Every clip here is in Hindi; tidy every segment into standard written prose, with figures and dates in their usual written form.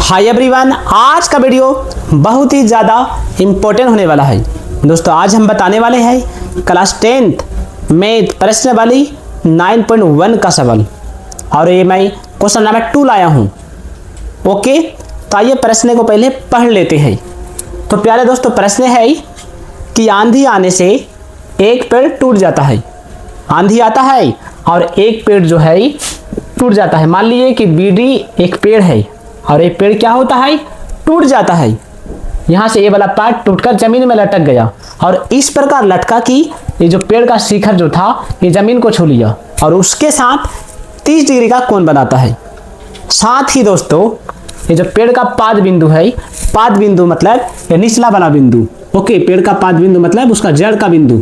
हाय एवरीवन, आज का वीडियो बहुत ही ज़्यादा इम्पोर्टेंट होने वाला है। दोस्तों आज हम बताने वाले हैं क्लास 10th मैथ प्रश्नावली 9.1 का सवाल, और ये मैं क्वेश्चन नंबर 2 लाया हूँ। ओके, तो आइए प्रश्न को पहले पढ़ लेते हैं। तो प्यारे दोस्तों, प्रश्न है कि आंधी आने से एक पेड़ टूट जाता है। आंधी आता है और एक पेड़ जो है टूट जाता है। मान लीजिए कि बीडी एक पेड़ है और एक पेड़ क्या होता है, टूट जाता है। यहाँ से ये वाला पार्ट टूटकर जमीन में लटक गया और इस प्रकार लटका कि ये जो पेड़ का शिखर जो था ये जमीन को छू लिया और उसके साथ 30 डिग्री का कोण बनाता है। साथ ही दोस्तों ये जो पेड़ का पाद बिंदु है, पाद बिंदु मतलब ये निचला वाला बिंदु। ओके, पेड़ का पाद बिंदु मतलब उसका जड़ का बिंदु,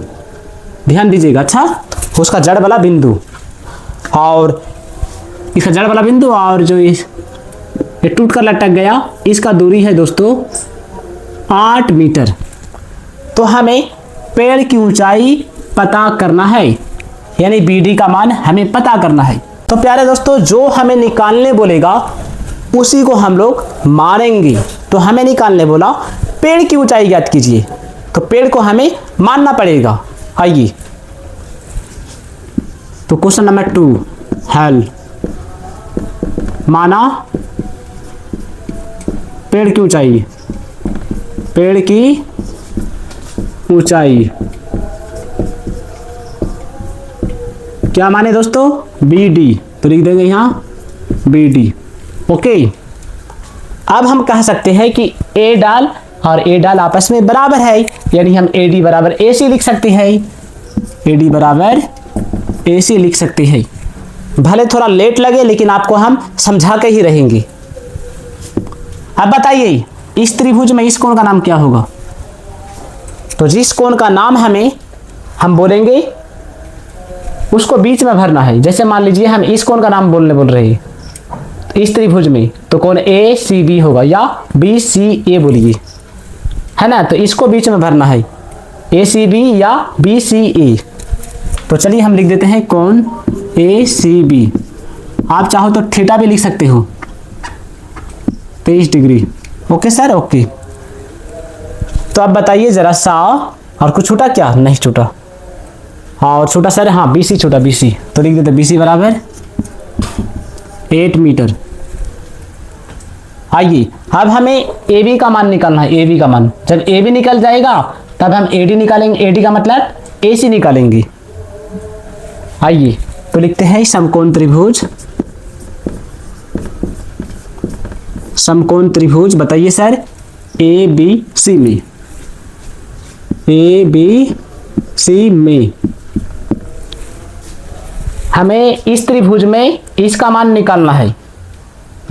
ध्यान दीजिएगा। अच्छा, उसका जड़ वाला बिंदु और इसका जड़ वाला बिंदु और जो ये टूट कर लटक गया, इसका दूरी है दोस्तों 8 मीटर। तो हमें पेड़ की ऊंचाई पता करना है, यानी बीडी का मान हमें पता करना है। तो प्यारे दोस्तों, जो हमें निकालने बोलेगा उसी को हम लोग मानेंगे। तो हमें निकालने बोला पेड़ की ऊंचाई ज्ञात कीजिए, तो पेड़ को हमें मानना पड़ेगा। आइए, तो क्वेश्चन नंबर 2 हल। माना पेड़ की ऊंचाई, पेड़ की ऊंचाई क्या माने दोस्तों, बीडी। तो लिख देंगे यहाँ बीडी। ओके, अब हम कह सकते हैं कि ए डाल और ए डाल आपस में बराबर है, यानी हम एडी बराबर AC लिख सकते हैं। एडी बराबर AC लिख सकते हैं। भले थोड़ा लेट लगे लेकिन आपको हम समझा के ही रहेंगे। अब बताइए इस त्रिभुज में इस कोण का नाम क्या होगा। तो जिस कोण का नाम हम बोलेंगे उसको बीच में भरना है। जैसे मान लीजिए हम इस कोण का नाम बोल रहे हैं, तो इस त्रिभुज में तो कोण ACB होगा या BCA बोलिए, है ना। तो इसको बीच में भरना है, ACB या BCA। तो चलिए हम लिख देते हैं कोण ACB। आप चाहो तो थीटा भी लिख सकते हो, 23 डिग्री। Okay sir, okay. तो अब बताइए जरा सा, और कुछ छूटा क्या, नहीं छूटा। और छोटा सर, हाँ BC छोटा, BC। तो लिख देते BC बराबर 8 मीटर। आइए, अब हमें AB का मान निकालना है। AB का मान जब AB निकल जाएगा तब हम AD निकालेंगे। AD का मतलब AC निकालेंगे। आइए, तो लिखते हैं समकोण त्रिभुज। समकोण त्रिभुज बताइए सर ABC में, ABC में हमें इस त्रिभुज में इसका मान निकालना है।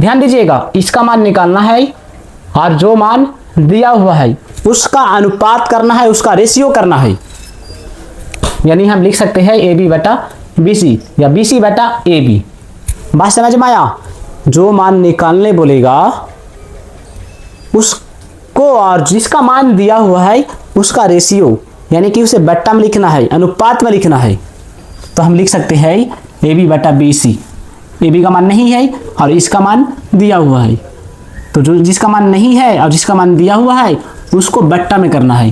ध्यान दीजिएगा, इसका मान निकालना है और जो मान दिया हुआ है उसका अनुपात करना है, उसका रेशियो करना है। यानी हम लिख सकते हैं AB बटा BC या BC बटा AB। बात समझ में आया। जो मान निकालने बोलेगा उसको और जिसका मान दिया हुआ है उसका रेशियो, यानी कि उसे बट्टा में लिखना है, अनुपात में लिखना है। तो हम लिख सकते हैं AB बटा BC। AB का मान नहीं है और इसका मान दिया हुआ है, तो जो जिसका मान नहीं है और जिसका मान दिया हुआ है उसको बट्टा में करना है,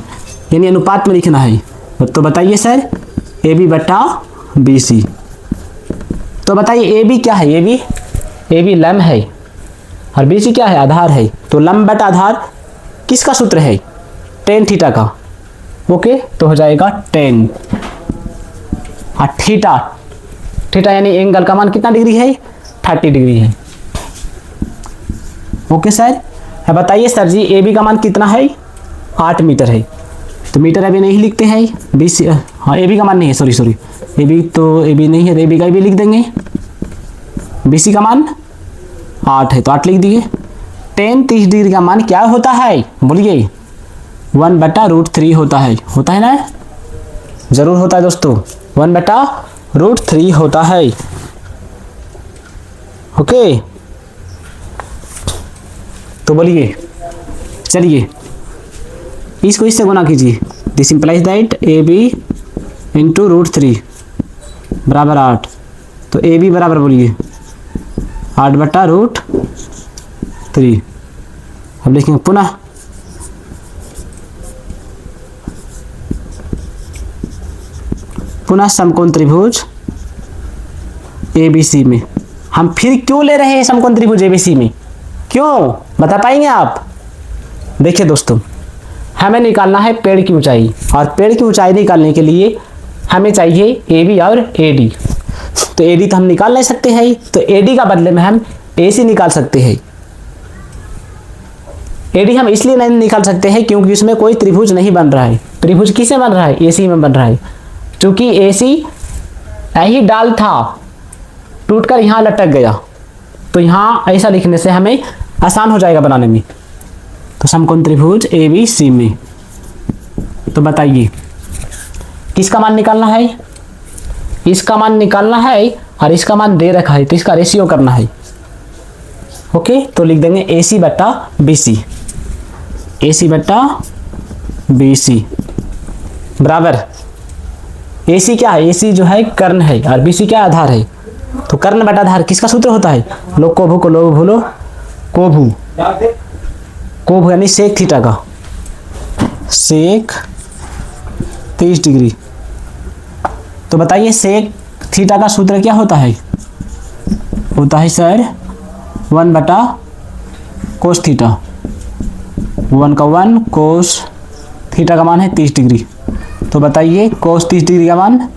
यानी अनुपात में लिखना है। तो बताइए सर AB बटा BC। तो बताइए AB क्या है। AB लंब है और BC क्या है, आधार है। तो लंब बटा आधार किसका सूत्र है, tan थीटा का। ओके, तो हो जाएगा tan। और थीटा यानी एंगल का मान कितना डिग्री है, 30 डिग्री है। ओके सर, अब बताइए सर जी AB का मान कितना है, 8 मीटर है। तो मीटर अभी नहीं लिखते हैं, BC, हाँ AB का मान नहीं है, सॉरी AB तो AB नहीं है, तो AB का भी लिख देंगे। BC का मान 8 है तो 8 लिख दिए। tan 30 डिग्री का मान क्या होता है, बोलिए 1/√3 होता है ना, जरूर होता है दोस्तों, 1/√3 होता है। ओके, तो बोलिए, चलिए इसको इससे गुना कीजिए। दिस इंप्लाइज दैट AB × √3 बराबर 8। तो AB बराबर बोलिए 8/√3। अब लिखेंगे पुनः समकोण त्रिभुज ABC में। हम फिर क्यों ले रहे हैं समकोण त्रिभुज ABC में, क्यों बता पाएंगे आप? देखिए दोस्तों, हमें निकालना है पेड़ की ऊंचाई, और पेड़ की ऊंचाई निकालने के लिए हमें चाहिए AB और AD। तो AD तो हम निकाल नहीं सकते हैं, तो AD का बदले में हम AC निकाल सकते हैं। AD हम इसलिए नहीं निकाल सकते हैं क्योंकि उसमें कोई त्रिभुज नहीं बन रहा है। त्रिभुज किसमें बन रहा है? AC में बन रहा है। क्योंकि AC यही डाल था, टूटकर यहाँ लटक गया, तो यहाँ ऐसा लिखने से हमें आसान हो जाएगा बनाने में। तो समकोण त्रिभुज ABC में, तो बताइए किसका मान निकालना है? इसका मान निकालना है, और इसका मान दे रखा है, तो इसका रेशियो करना है। ओके, तो लिख देंगे AC/BC। AC/BC बराबर, AC क्या है? AC जो है कर्ण है, और BC क्या आधार है? तो कर्ण बटा आधार किसका सूत्र होता है? लोग कोभू को लोग भूलो, कोभू यानी सेक थीटा का, सेक 30 डिग्री। तो बताइए सेक थीटा का सूत्र क्या होता है? होता है सर 1/cos थीटा। 1 का 1, कोस थीटा का मान है 30 डिग्री। तो बताइए कोस 30 डिग्री का मान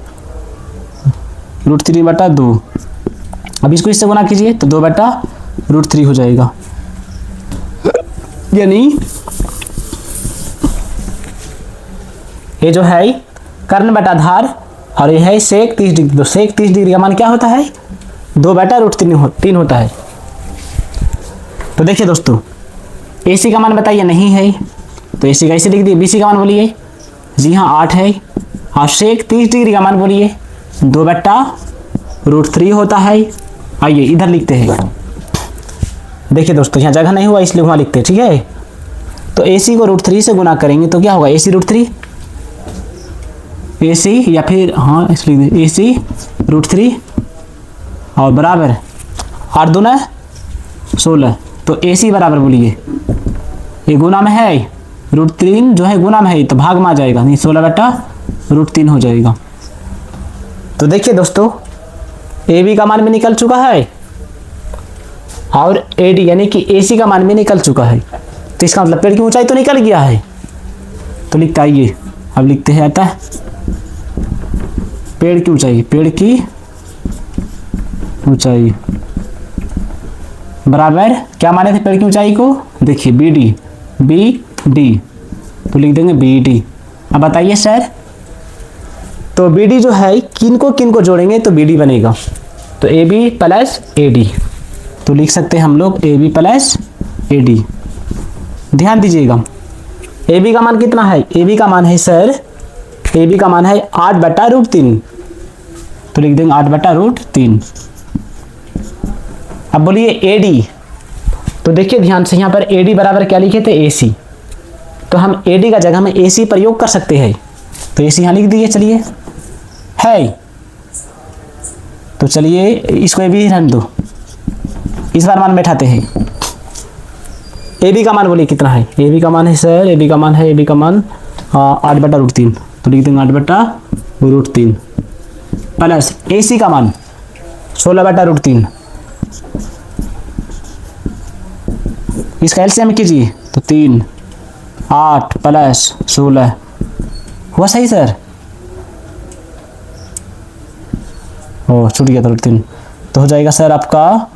√3/2। अब इसको इससे गुना कीजिए तो 2/√3 हो जाएगा। यानी ये जो है कर्ण बटा आधार, और ये है सेक 30 डिग्री। तो सेक 30 डिग्री का मान क्या होता है? 2/√3 होता है। तो देखिए दोस्तों, AC का मान बताइए नहीं है, तो AC का ऐसे लिख दिए। BC का मान बोलिए, जी हाँ 8 है। और सेक 30 डिग्री का मान बोलिए 2/√3 होता है। आइए इधर लिखते हैं। देखिए दोस्तों, यहाँ जगह नहीं हुआ इसलिए वहाँ लिखते हैं, ठीक है। तो AC को √3 से गुना करेंगे तो क्या होगा? AC√3, AC या फिर हाँ इसलिए AC√3 और बराबर 8 दूना 16। तो AC बराबर बोलिए, ये गुना में है, √3 जो है गुना में है तो भाग में आ जाएगा, नहीं 16/√3 हो जाएगा। तो देखिए दोस्तों, AB का मान भी निकल चुका है, और AD यानी कि AC का मान भी निकल चुका है। तो इसका मतलब पेड़ की ऊंचाई तो निकल गया है। तो लिखते आइए, अब लिखते हैं आता है पेड़ की ऊंचाई। पेड़ की ऊंचाई बराबर क्या माने थे पेड़ की ऊंचाई को? देखिए BD, तो लिख देंगे BD। अब बताइए सर, तो BD जो है किनको जोड़ेंगे तो BD बनेगा? तो AB + AD, तो लिख सकते हैं हम लोग AB + AD। ध्यान दीजिएगा, AB का मान कितना है? AB का मान है सर, AB का मान है 8/√3, तो लिख देंगे 8/√3। अब बोलिए AD, तो देखिए ध्यान से, यहाँ पर AD बराबर क्या लिखे थे? AC। तो हम AD का जगह में AC प्रयोग कर सकते हैं, तो AC यहाँ लिख दिए। चलिए है, तो चलिए इसको AB रहने दो, इस बार मान बैठाते हैं। AB का मान बोलिए कितना है? AB का मान है सर, AB का मान 8/√3, तो लिख देंगे 8/√3 प्लस AC का मान 16/√3। इसका एलसीएम कीजिए तो 3, 8 + 16 हुआ सही सर? ओ छूट गया था √3, तो हो जाएगा सर आपका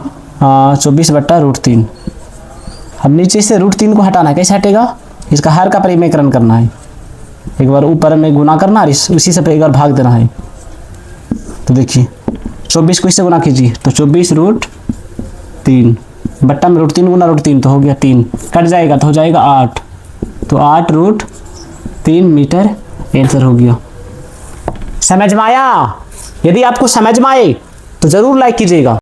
24/√3। अब नीचे से √3 को हटाना है, कैसे हटेगा? इसका हर का परिमेयकरण करना है, एक बार ऊपर में गुना करना और उसी से एक बार भाग देना है। तो देखिए 24 को इससे गुना कीजिए तो 24√3 बट्टा में √3 गुना √3 तो हो गया 3, कट जाएगा तो हो जाएगा 8, तो 8√3 मीटर आंसर हो गया। समझ में आया? यदि आपको समझ में आए तो जरूर लाइक कीजिएगा।